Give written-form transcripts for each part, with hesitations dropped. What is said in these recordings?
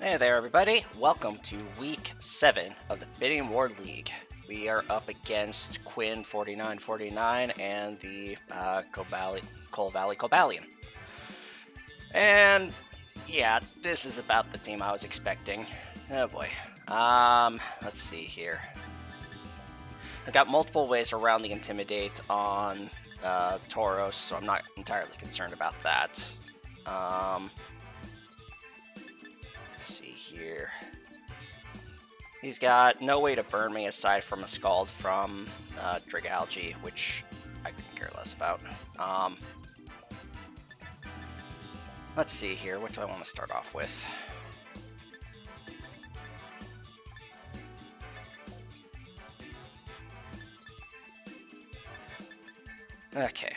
Hey there, everybody. Welcome to Week 7 of the Bidding War League. We are up against Quinn 4949 and the Coal Valley Cobalion. And yeah, this is about the team I was expecting. Oh boy. Let's see here. I've got multiple ways around the Intimidate on Tauros, so I'm not entirely concerned about that. Let's see here. He's got no way to burn me aside from a Scald from Drigalgy, which I couldn't care less about. Let's see here. What do I want to start off with? Okay.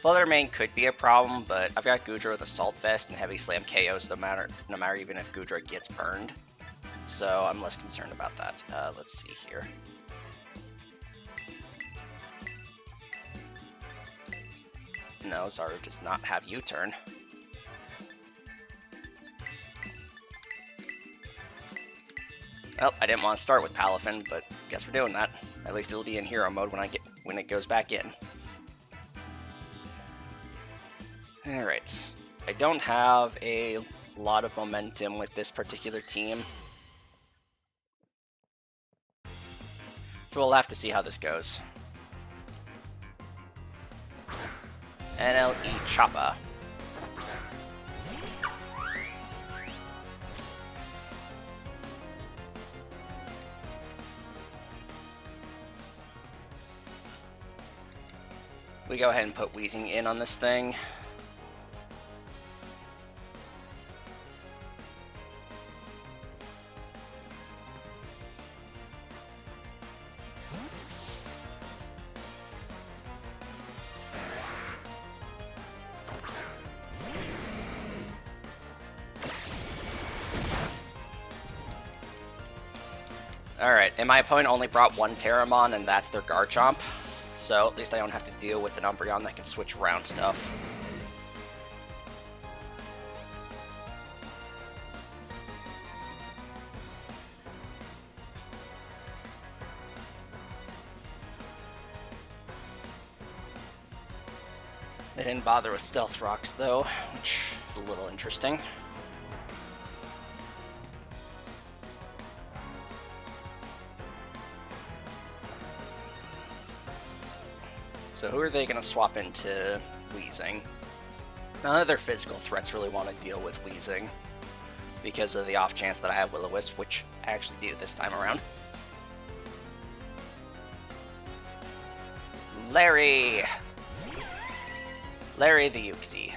Flutter Main could be a problem, but I've got Goodra with Assault Vest and Heavy Slam KOs no matter even if Goodra gets burned. So I'm less concerned about that. Let's see here. No, Zaru does not have U-turn. Well, I didn't want to start with Palafin, but guess we're doing that. At least it'll be in hero mode when it goes back in. Alright, I don't have a lot of momentum with this particular team, so we'll have to see how this goes. NLE Choppa. We go ahead and put Wheezing in on this thing. Alright, and my opponent only brought one Terramon, and that's their Garchomp. So at least I don't have to deal with an Umbreon that can switch around stuff. They didn't bother with Stealth Rocks though, which is a little interesting. So who are they going to swap into Wheezing? None of their physical threats really want to deal with Wheezing because of the off chance that I have Will-O-Wisp, which I actually do this time around. Larry! Larry the Uxie.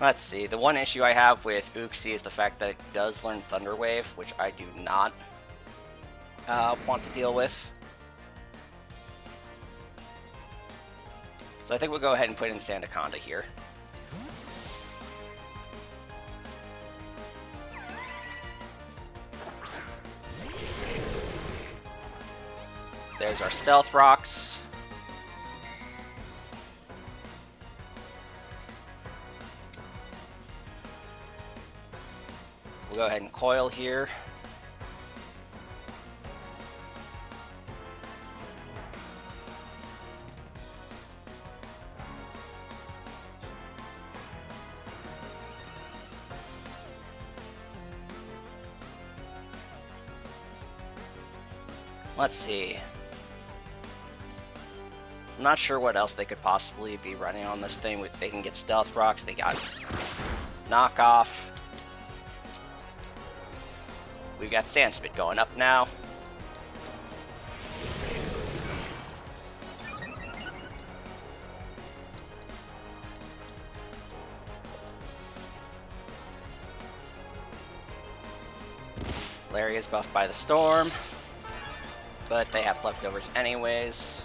Let's see, the one issue I have with Uxie is the fact that it does learn Thunder Wave, which I do not want to deal with. So I think we'll go ahead and put in Sandaconda here. There's our Stealth Rocks. We'll go ahead and coil here. Let's see. I'm not sure what else they could possibly be running on this thing. They can get Stealth Rocks, they got Knockoff. We've got Sandspit going up now. Larry is buffed by the storm, but they have leftovers anyways.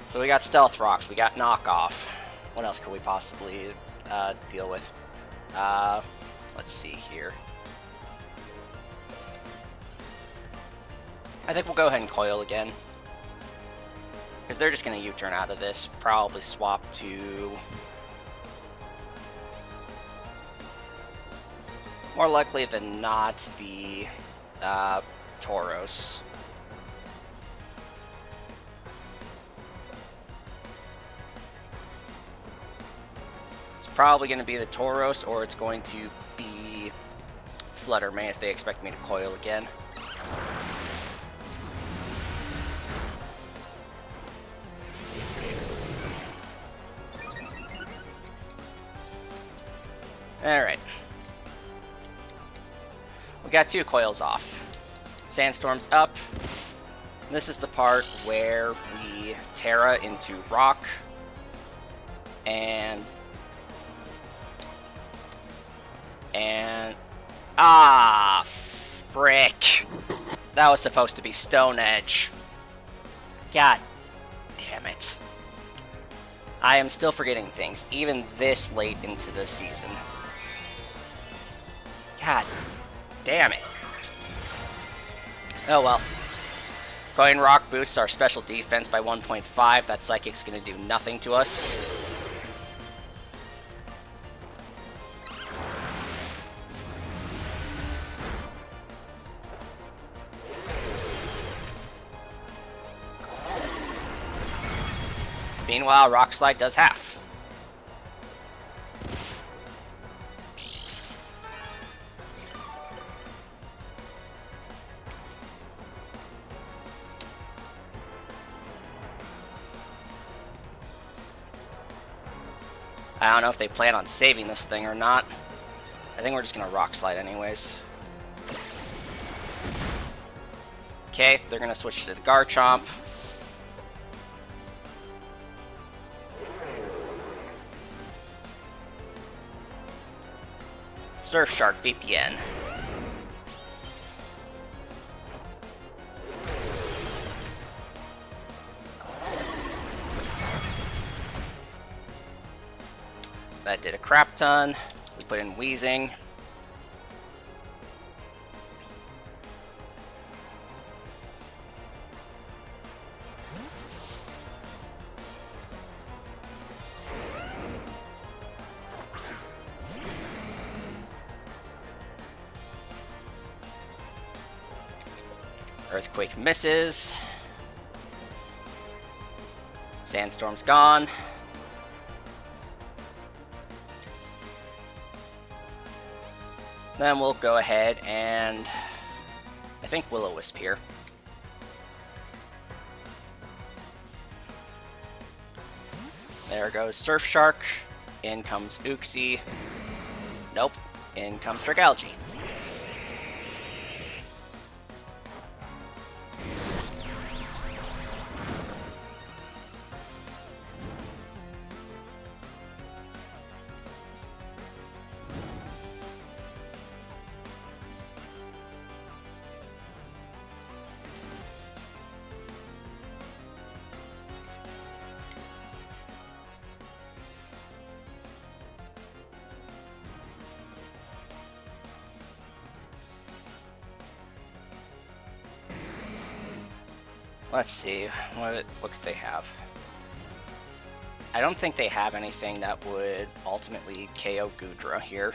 So we got Stealth Rocks, we got Knockoff. What else could we possibly deal with? Let's see here. I think we'll go ahead and coil again. Because they're just going to U-turn out of this. Probably swap to... more likely than not, the Tauros. It's probably going to be the Tauros, or it's going to be Fluttermane if they expect me to coil again. Alright. We got 2 coils off. Sandstorm's up. This is the part where we Terra into rock. And... ah, frick. That was supposed to be Stone Edge. God damn it. I am still forgetting things, even this late into the season. God damn it. Oh well. Coin Rock boosts our special defense by 1.5. That Psychic's gonna do nothing to us. Meanwhile, Rock Slide does half. I don't know if they plan on saving this thing or not. I think we're just gonna Rock Slide anyways. Okay, they're gonna switch to the Garchomp. Surfshark VPN. That did a crap ton. We put in Wheezing. Earthquake misses. Sandstorm's gone. Then we'll go ahead and I think Will-O-Wisp here. There goes Surfshark. In comes Uxie. Nope. In comes Dragalge. Let's see, what could they have? I don't think they have anything that would ultimately KO Goodra here.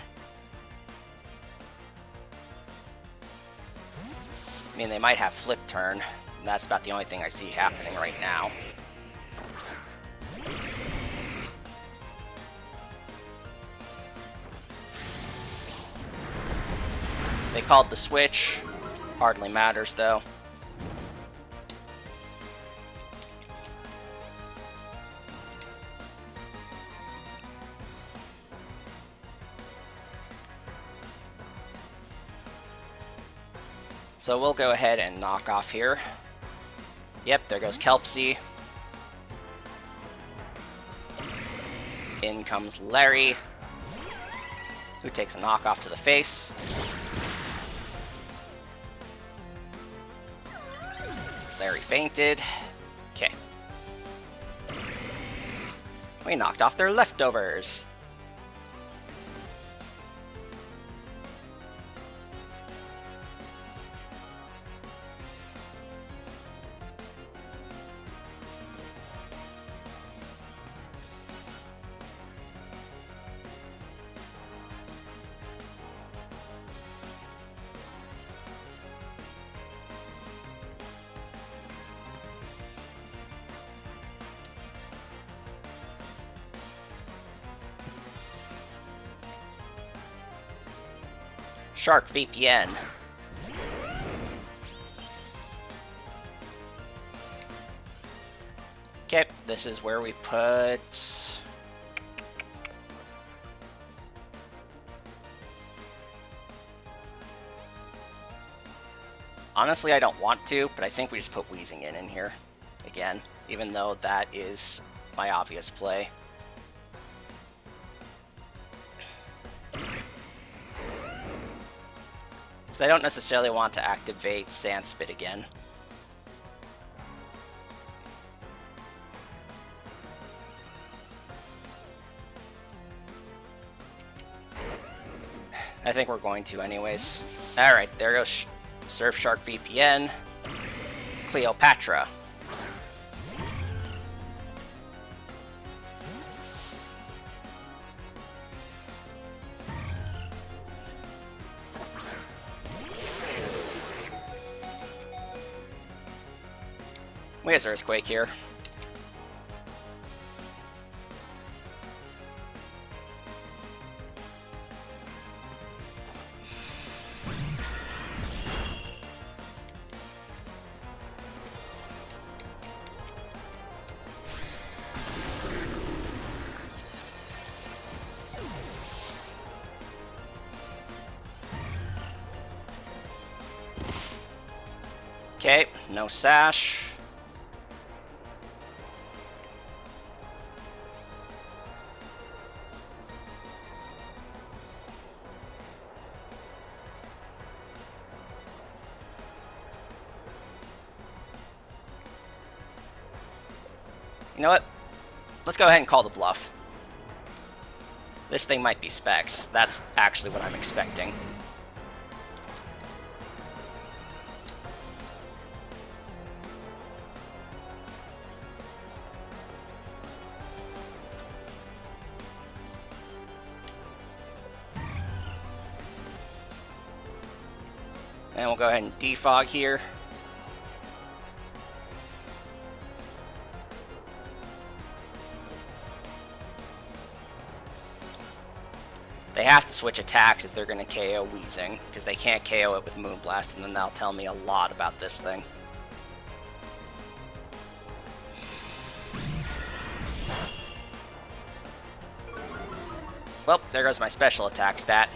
I mean, they might have Flip Turn, and that's about the only thing I see happening right now. They called the switch, hardly matters though. So we'll go ahead and knock off here. Yep, there goes Kelpsy. In comes Larry, who takes a knockoff to the face. Larry fainted. Okay. We knocked off their leftovers. Shark VPN. Okay, this is where we put... Honestly, I don't want to, but I think we just put Wheezing in here. Again, even though that is my obvious play. Because I don't necessarily want to activate Sand Spit again. I think we're going to anyways. Alright, there goes Surf Shark VPN. Cleopatra. Where's Earthquake here? Okay, no Sash. You know what? Let's go ahead and call the bluff. This thing might be Specs. That's actually what I'm expecting. And we'll go ahead and defog here. They have to switch attacks if they're going to KO Wheezing, because they can't KO it with Moonblast, and then that'll tell me a lot about this thing. Well, there goes my special attack stat,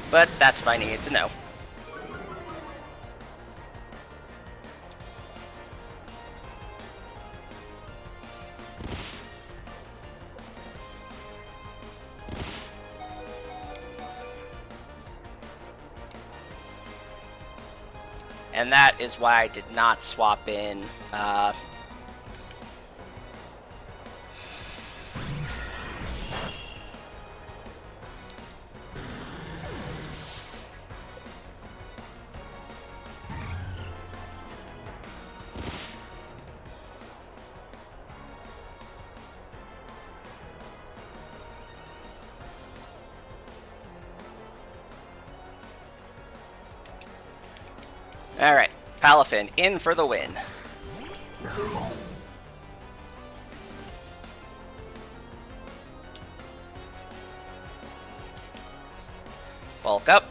but that's what I needed to know. And that is why I did not swap in Alright, Palafin in for the win. Bulk up.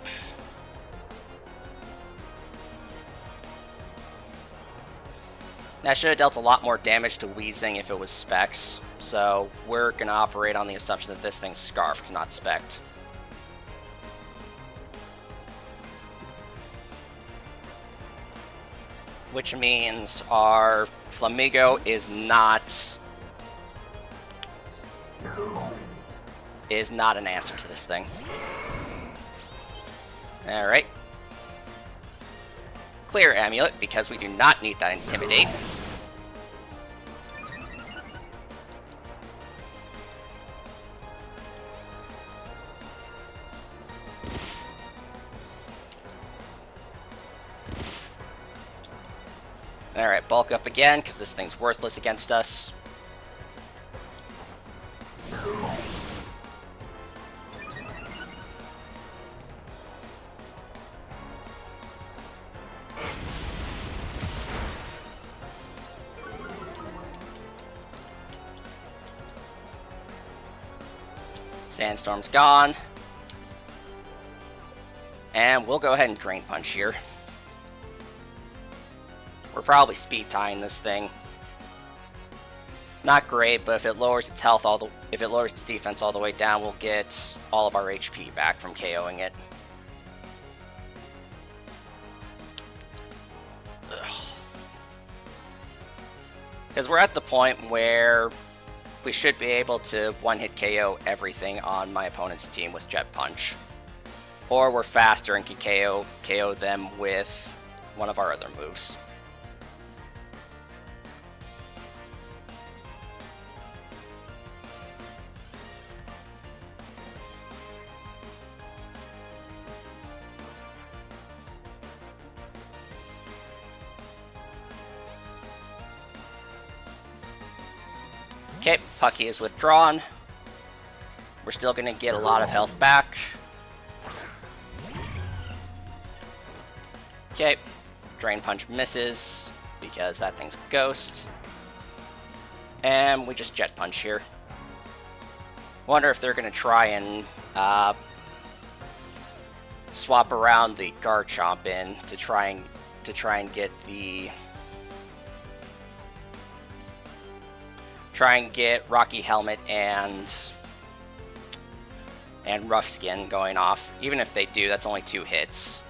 That should have dealt a lot more damage to Wheezing if it was Specs, so we're going to operate on the assumption that this thing's Scarfed, not Spec'd. Which means our Flamigo is not an answer to this thing. Alright. Clear Amulet, because we do not need that Intimidate. Alright, bulk up again, because this thing's worthless against us. Sandstorm's gone. And we'll go ahead and Drain Punch here. We're probably speed tying this thing. Not great, but if it lowers its health if it lowers its defense all the way down, we'll get all of our HP back from KOing it. Because we're at the point where we should be able to one-hit KO everything on my opponent's team with Jet Punch. Or we're faster and can KO them with one of our other moves. Okay, Pucky is withdrawn. We're still going to get a lot of health back. Okay, Drain Punch misses because that thing's a ghost. And we just Jet Punch here. Wonder if they're going to try and swap around the Garchomp in to try and get the Rocky Helmet and Rough Skin going off. Even if they do, that's only 2 hits.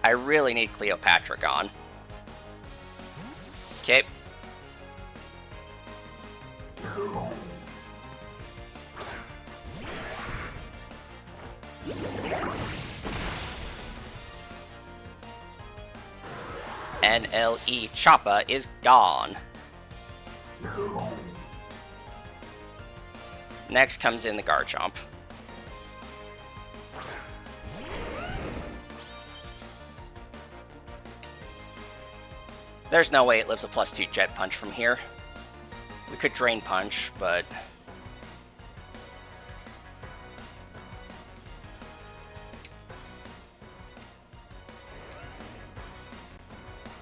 I really need Cleopatra gone. Okay. NLE Choppa is gone. Next comes in the Garchomp. There's no way it lives a +2 Jet Punch from here. We could Drain Punch, but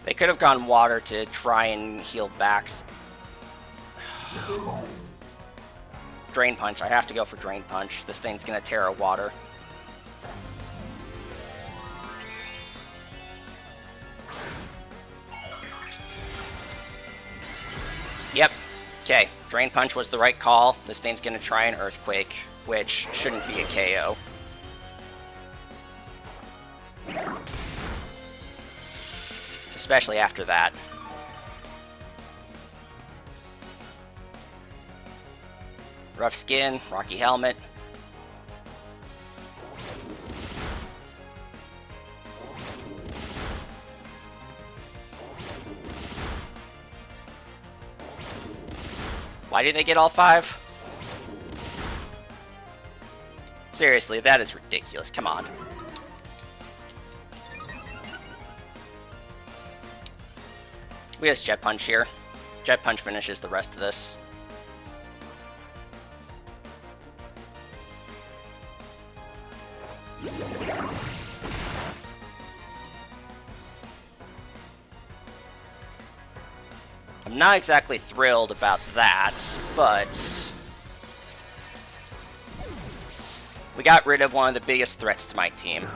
they could have gone water to try and heal backs. Drain Punch. I have to go for Drain Punch. This thing's gonna tear a water. Yep. Okay. Drain Punch was the right call. This thing's gonna try an Earthquake, which shouldn't be a KO. Especially after that. Rough Skin, Rocky Helmet. Why did they get all 5? Seriously, that is ridiculous. Come on. We just Jet Punch here. Jet Punch finishes the rest of this. I'm not exactly thrilled about that, but we got rid of one of the biggest threats to my team.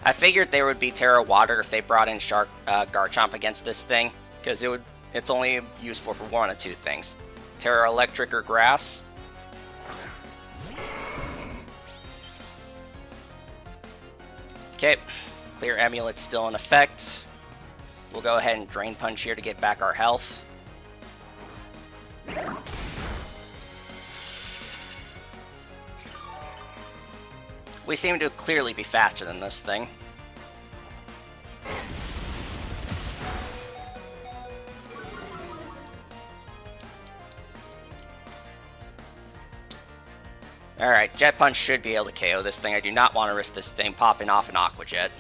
I figured there would be Terra Water if they brought in Garchomp against this thing, because it's only useful for one of 2 things. Terra Electric or Grass. Okay, Clear Amulet's still in effect. We'll go ahead and Drain Punch here to get back our health. We seem to clearly be faster than this thing. Alright, Jet Punch should be able to KO this thing. I do not want to risk this thing popping off an Aqua Jet.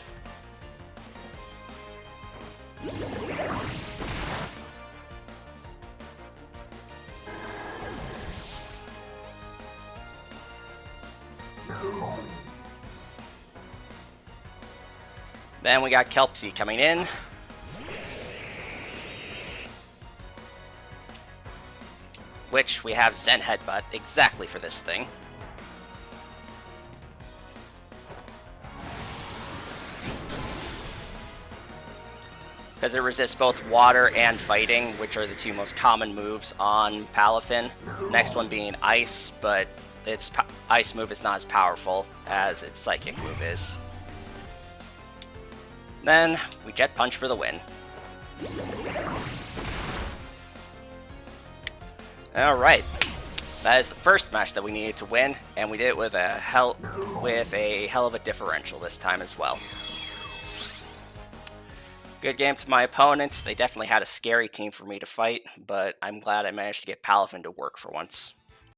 Then we got Kelpsy coming in. Which we have Zen Headbutt exactly for this thing. Because it resists both water and fighting, which are the two most common moves on Palafin. Next one being ice, but its ice move is not as powerful as its psychic move is. Then we Jet Punch for the win. Alright, that is the first match that we needed to win, and we did it with a hell of a differential this time as well. Good game to my opponents. They definitely had a scary team for me to fight, but I'm glad I managed to get Palafin to work for once.